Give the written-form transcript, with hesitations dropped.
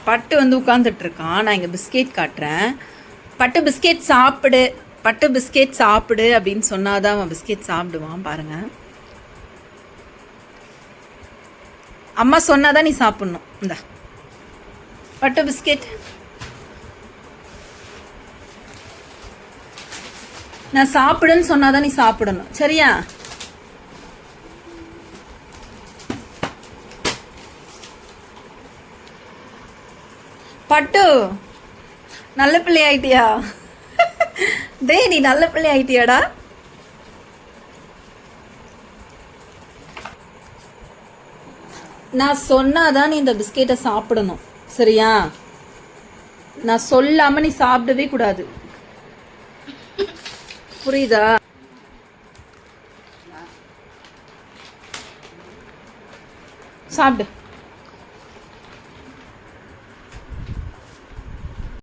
பட்டு வந்து உட்காந்துட்ருக்கான். நான் இங்கே பிஸ்கெட் காட்டுறேன். பட்டு பிஸ்கெட் சாப்பிடு, பட்டு பிஸ்கெட் சாப்பிடு அப்படின்னு சொன்னாதான் அவன் பிஸ்கெட் சாப்பிடுவான். பாருங்கள், அம்மா சொன்னாதான் நீ சாப்பிட்ணும். இந்த பட்டு பிஸ்கெட் நான் சாப்பிடுன்னு சொன்னாதான் நீ சாப்பிடணும், சரியா? பட்டு நல்ல பிள்ளை ஆயிட்டியா? டேய், நீ நல்ல பிள்ளை ஆயிட்டியாடா? நான் சொன்னாதான் நீ இந்த பிஸ்கெட்டை சாப்பிடணும், சரியா? நான் சொல்லாம நீ சாப்பிடவே கூடாது, புரியுதா? சாப்பிடு.